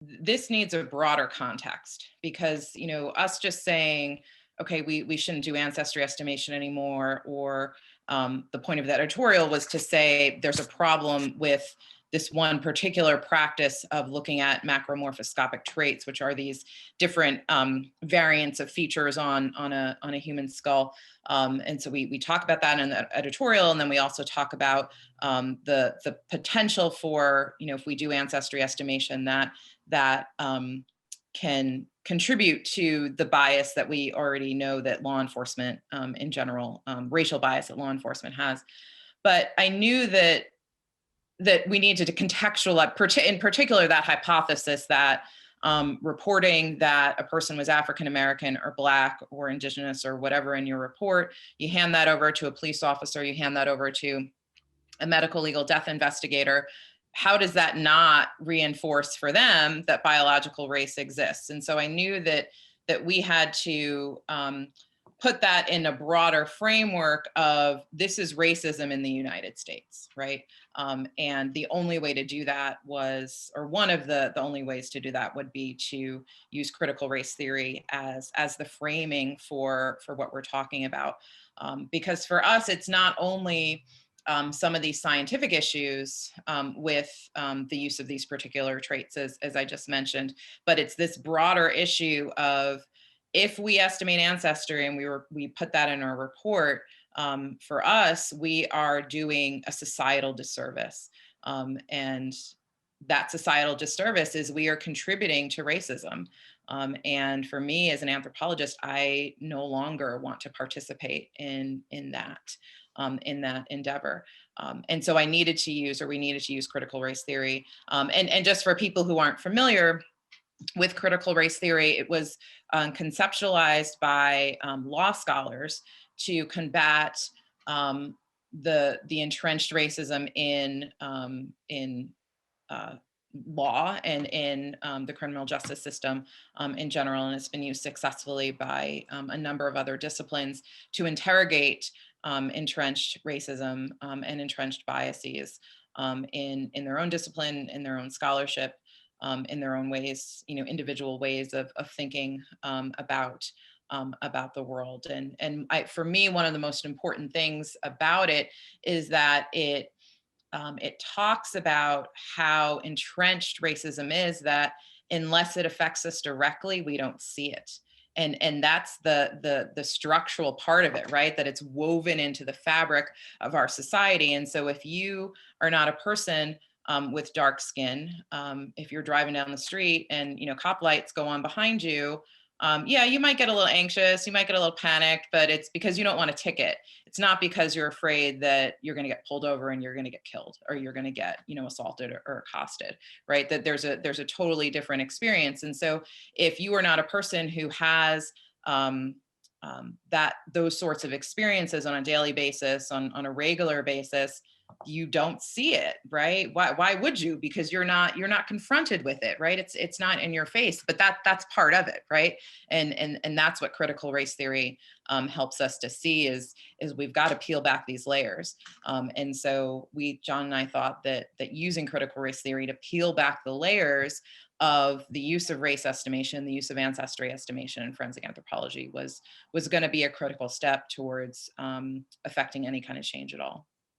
this needs a broader context because, us just saying, okay, we shouldn't do ancestry estimation anymore, or the point of the editorial was to say there's a problem with this one particular practice of looking at macromorphoscopic traits, which are these different variants of features on a human skull. And so we talk about that in the editorial, and then we also talk about the potential for, if we do ancestry estimation, that can contribute to the bias that we already know that law enforcement in general, racial bias that law enforcement has. But I knew that we needed to contextualize, in particular, that hypothesis that reporting that a person was African American or Black or indigenous or whatever in your report, you hand that over to a police officer, you hand that over to a medical legal death investigator. How does that not reinforce for them that biological race exists? And so I knew that we had to put that in a broader framework of this is racism in the United States, right? And the only way to do that was, or one of the only ways to do that would be to use critical race theory as the framing for what we're talking about. Because for us, it's not only some of these scientific issues with the use of these particular traits, as I just mentioned, but it's this broader issue of, if we estimate ancestry and we put that in our report, for us, we are doing a societal disservice. And that societal disservice is we are contributing to racism. And for me as an anthropologist, I no longer want to participate in that endeavor. And so we needed to use critical race theory. And just for people who aren't familiar with critical race theory, it was conceptualized by law scholars to combat the entrenched racism in law and in the criminal justice system in general, and it's been used successfully by a number of other disciplines to interrogate entrenched racism and entrenched biases in their own discipline, in their own scholarship, in their own ways, individual ways of thinking about the world. And for me, one of the most important things about it is that it talks about how entrenched racism is, that unless it affects us directly, we don't see it. And that's the structural part of it, right? That it's woven into the fabric of our society. And so if you are not a person with dark skin, if you're driving down the street and cop lights go on behind you, yeah, you might get a little anxious, you might get a little panicked, but it's because you don't want a ticket. It's not because you're afraid that you're going to get pulled over and you're going to get killed, or you're going to get assaulted or accosted, right? That there's a totally different experience. And so if you are not a person who has those sorts of experiences on a daily basis, on a regular basis, you don't see it, right? Why would you? Because you're not confronted with it, right? It's not in your face, but that's part of it, right? And that's what critical race theory helps us to see is we've got to peel back these layers. And so John and I thought that using critical race theory to peel back the layers of the use of race estimation, the use of ancestry estimation in forensic anthropology was going to be a critical step towards affecting any kind of change at all.